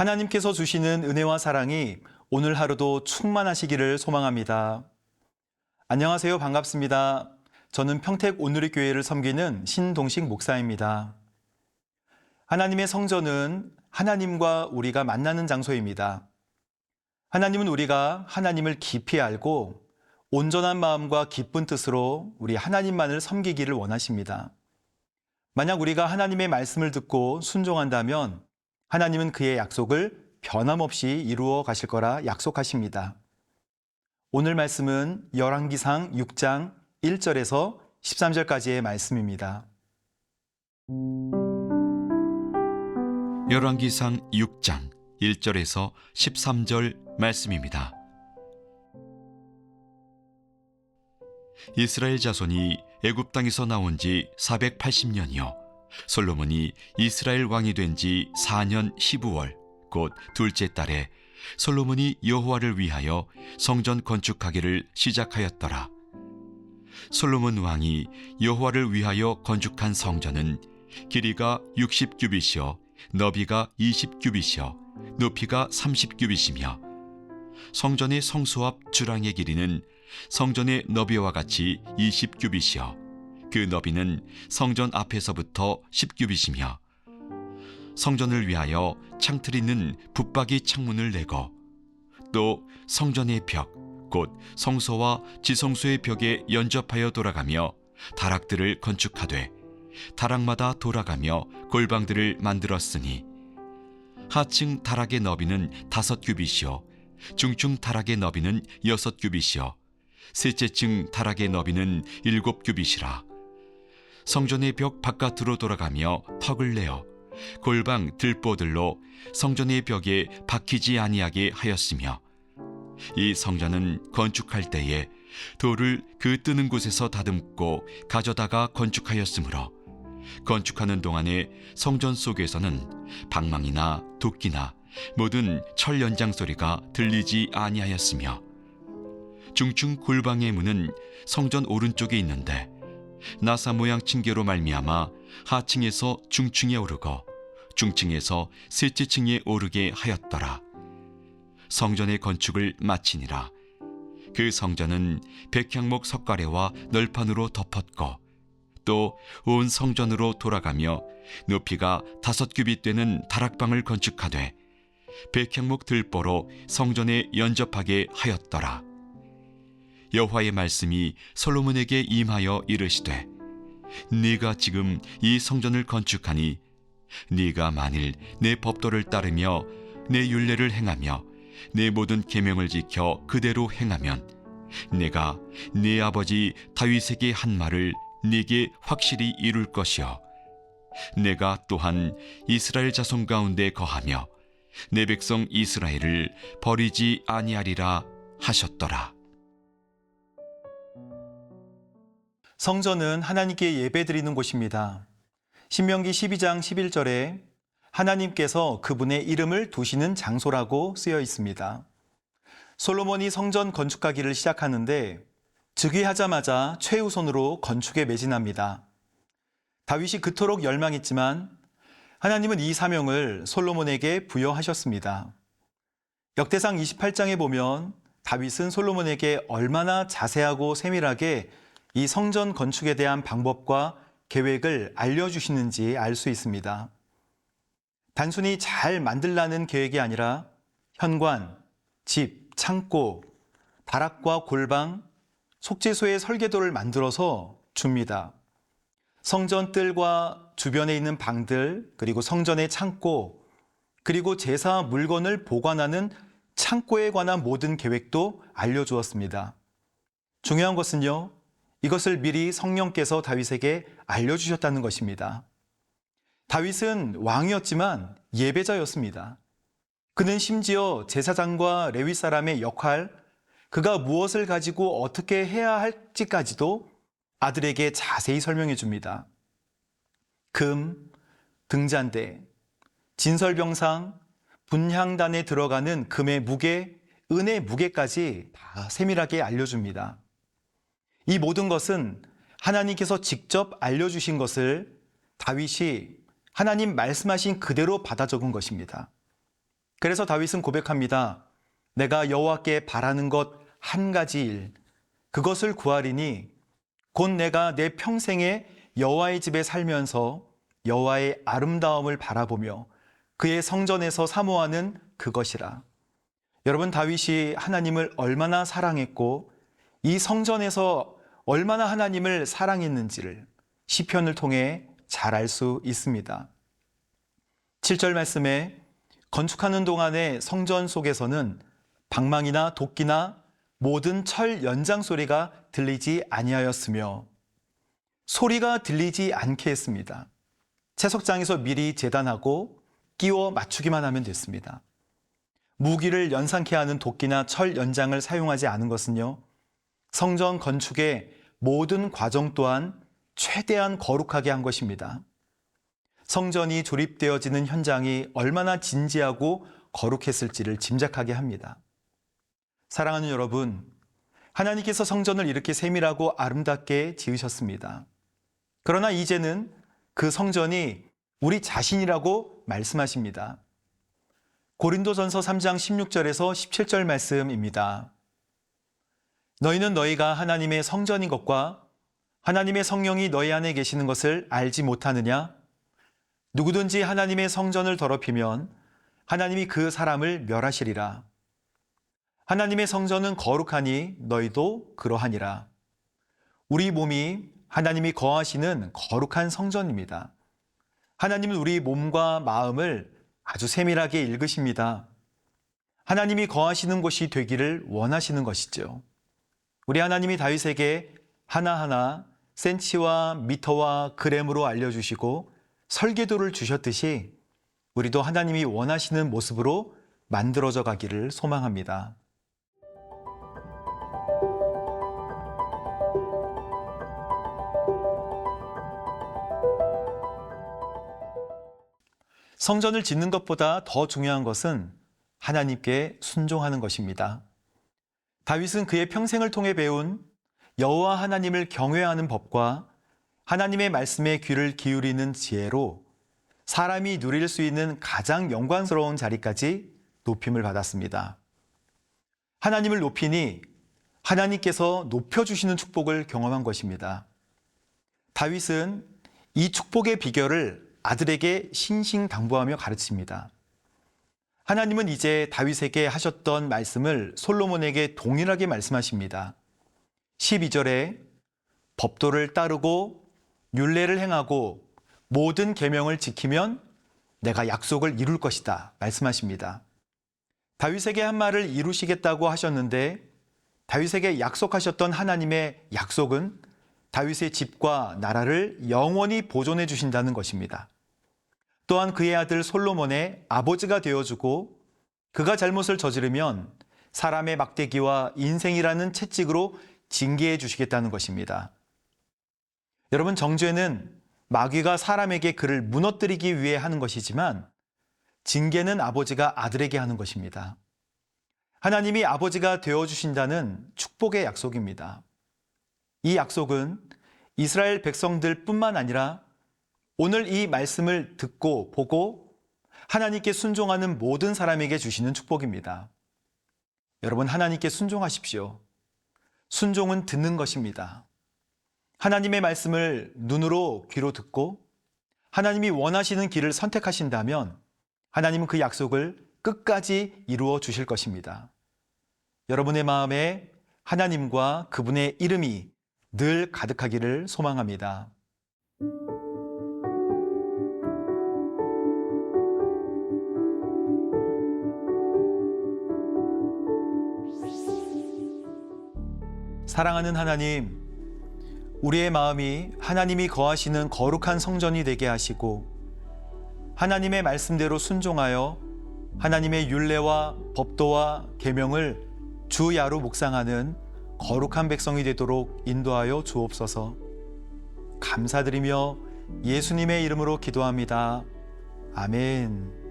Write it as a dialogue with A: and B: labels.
A: 하나님께서 주시는 은혜와 사랑이 오늘 하루도 충만하시기를 소망합니다. 안녕하세요. 반갑습니다. 저는 평택 온누리교회를 섬기는 신동식 목사입니다. 하나님의 성전은 하나님과 우리가 만나는 장소입니다. 하나님은 우리가 하나님을 깊이 알고 온전한 마음과 기쁜 뜻으로 우리 하나님만을 섬기기를 원하십니다. 만약 우리가 하나님의 말씀을 듣고 순종한다면 하나님은 그의 약속을 변함없이 이루어 가실 거라 약속하십니다. 오늘 말씀은 열왕기상 6장 1절에서 13절까지의 말씀입니다.
B: 열왕기상 6장 1절에서 13절 말씀입니다. 이스라엘 자손이 애굽 땅에서 나온 지 480년이요 솔로몬이 이스라엘 왕이 된 지 4년 12월 곧 둘째 달에 솔로몬이 여호와를 위하여 성전 건축하기를 시작하였더라. 솔로몬 왕이 여호와를 위하여 건축한 성전은 길이가 60규빗이요 너비가 20규빗이요 높이가 30규빗이며 성전의 성소 앞 주랑의 길이는 성전의 너비와 같이 20규빗이요 그 너비는 성전 앞에서부터 10규빗이며 성전을 위하여 창틀 있는 붙박이 창문을 내고 또 성전의 벽 곧 성소와 지성소의 벽에 연접하여 돌아가며 다락들을 건축하되 다락마다 돌아가며 골방들을 만들었으니 하층 다락의 너비는 5규빗이요 중층 다락의 너비는 6규빗이요 셋째 층 다락의 너비는 7규빗이라. 성전의 벽 바깥으로 돌아가며 턱을 내어 골방 들보들로 성전의 벽에 박히지 아니하게 하였으며 이 성전은 건축할 때에 돌을 그 뜨는 곳에서 다듬고 가져다가 건축하였으므로 건축하는 동안에 성전 속에서는 방망이나 도끼나 모든 철 연장 소리가 들리지 아니하였으며 중층 골방의 문은 성전 오른쪽에 있는데 나사 모양 층계로 말미암아 하층에서 중층에 오르고 중층에서 셋째 층에 오르게 하였더라. 성전의 건축을 마치니라. 그 성전은 백향목 석가래와 널판으로 덮었고 또 온 성전으로 돌아가며 높이가 5규빗 되는 다락방을 건축하되 백향목 들보로 성전에 연접하게 하였더라. 여호와의 말씀이 솔로몬에게 임하여 이르시되 네가 지금 이 성전을 건축하니 네가 만일 내 법도를 따르며 내 율례를 행하며 내 모든 계명을 지켜 그대로 행하면 내가 네 아버지 다윗에게 한 말을 네게 확실히 이룰 것이요 내가 또한 이스라엘 자손 가운데 거하며 내 백성 이스라엘을 버리지 아니하리라 하셨더라.
A: 성전은 하나님께 예배드리는 곳입니다. 신명기 12장 11절에 하나님께서 그분의 이름을 두시는 장소라고 쓰여 있습니다. 솔로몬이 성전 건축하기를 시작하는데 즉위하자마자 최우선으로 건축에 매진합니다. 다윗이 그토록 열망했지만 하나님은 이 사명을 솔로몬에게 부여하셨습니다. 역대상 28장에 보면 다윗은 솔로몬에게 얼마나 자세하고 세밀하게 이 성전 건축에 대한 방법과 계획을 알려주시는지 알 수 있습니다. 단순히 잘 만들라는 계획이 아니라 현관, 집, 창고, 다락과 골방, 속죄소의 설계도를 만들어서 줍니다. 성전 뜰과 주변에 있는 방들, 그리고 성전의 창고, 그리고 제사 물건을 보관하는 창고에 관한 모든 계획도 알려주었습니다. 중요한 것은요, 이것을 미리 성령께서 다윗에게 알려주셨다는 것입니다. 다윗은 왕이었지만 예배자였습니다. 그는 심지어 제사장과 레위 사람의 역할, 그가 무엇을 가지고 어떻게 해야 할지까지도 아들에게 자세히 설명해 줍니다. 금, 등잔대, 진설병상, 분향단에 들어가는 금의 무게, 은의 무게까지 다 세밀하게 알려줍니다. 이 모든 것은 하나님께서 직접 알려주신 것을 다윗이 하나님 말씀하신 그대로 받아 적은 것입니다. 그래서 다윗은 고백합니다. 내가 여호와께 바라는 것 한 가지 일, 그것을 구하리니 곧 내가 내 평생에 여호와의 집에 살면서 여호와의 아름다움을 바라보며 그의 성전에서 사모하는 그것이라. 여러분, 다윗이 하나님을 얼마나 사랑했고 이 성전에서 얼마나 하나님을 사랑했는지를 시편을 통해 잘 알 수 있습니다. 7절 말씀에 건축하는 동안에 성전 속에서는 방망이나 도끼나 모든 철 연장 소리가 들리지 아니하였으며 소리가 들리지 않게 했습니다. 채석장에서 미리 재단하고 끼워 맞추기만 하면 됐습니다. 무기를 연상케 하는 도끼나 철 연장을 사용하지 않은 것은요, 성전 건축의 모든 과정 또한 최대한 거룩하게 한 것입니다. 성전이 조립되어지는 현장이 얼마나 진지하고 거룩했을지를 짐작하게 합니다. 사랑하는 여러분, 하나님께서 성전을 이렇게 세밀하고 아름답게 지으셨습니다. 그러나 이제는 그 성전이 우리 자신이라고 말씀하십니다. 고린도전서 3장 16절에서 17절 말씀입니다. 너희는 너희가 하나님의 성전인 것과 하나님의 성령이 너희 안에 계시는 것을 알지 못하느냐? 누구든지 하나님의 성전을 더럽히면 하나님이 그 사람을 멸하시리라. 하나님의 성전은 거룩하니 너희도 그러하니라. 우리 몸이 하나님이 거하시는 거룩한 성전입니다. 하나님은 우리 몸과 마음을 아주 세밀하게 읽으십니다. 하나님이 거하시는 곳이 되기를 원하시는 것이죠. 우리 하나님이 다윗에게 하나하나 센치와 미터와 그램으로 알려주시고 설계도를 주셨듯이 우리도 하나님이 원하시는 모습으로 만들어져 가기를 소망합니다. 성전을 짓는 것보다 더 중요한 것은 하나님께 순종하는 것입니다. 다윗은 그의 평생을 통해 배운 여호와 하나님을 경외하는 법과 하나님의 말씀에 귀를 기울이는 지혜로 사람이 누릴 수 있는 가장 영광스러운 자리까지 높임을 받았습니다. 하나님을 높이니 하나님께서 높여주시는 축복을 경험한 것입니다. 다윗은 이 축복의 비결을 아들에게 신신당부하며 가르칩니다. 하나님은 이제 다윗에게 하셨던 말씀을 솔로몬에게 동일하게 말씀하십니다. 12절에 법도를 따르고 율례를 행하고 모든 계명을 지키면 내가 약속을 이룰 것이다 말씀하십니다. 다윗에게 한 말을 이루시겠다고 하셨는데 다윗에게 약속하셨던 하나님의 약속은 다윗의 집과 나라를 영원히 보존해 주신다는 것입니다. 또한 그의 아들 솔로몬의 아버지가 되어주고 그가 잘못을 저지르면 사람의 막대기와 인생이라는 채찍으로 징계해 주시겠다는 것입니다. 여러분, 정죄는 마귀가 사람에게 그를 무너뜨리기 위해 하는 것이지만 징계는 아버지가 아들에게 하는 것입니다. 하나님이 아버지가 되어주신다는 축복의 약속입니다. 이 약속은 이스라엘 백성들 뿐만 아니라 오늘 이 말씀을 듣고 보고 하나님께 순종하는 모든 사람에게 주시는 축복입니다. 여러분, 하나님께 순종하십시오. 순종은 듣는 것입니다. 하나님의 말씀을 눈으로 귀로 듣고 하나님이 원하시는 길을 선택하신다면 하나님은 그 약속을 끝까지 이루어 주실 것입니다. 여러분의 마음에 하나님과 그분의 이름이 늘 가득하기를 소망합니다. 사랑하는 하나님, 우리의 마음이 하나님이 거하시는 거룩한 성전이 되게 하시고 하나님의 말씀대로 순종하여 하나님의 율례와 법도와 계명을 주야로 묵상하는 거룩한 백성이 되도록 인도하여 주옵소서. 감사드리며 예수님의 이름으로 기도합니다. 아멘.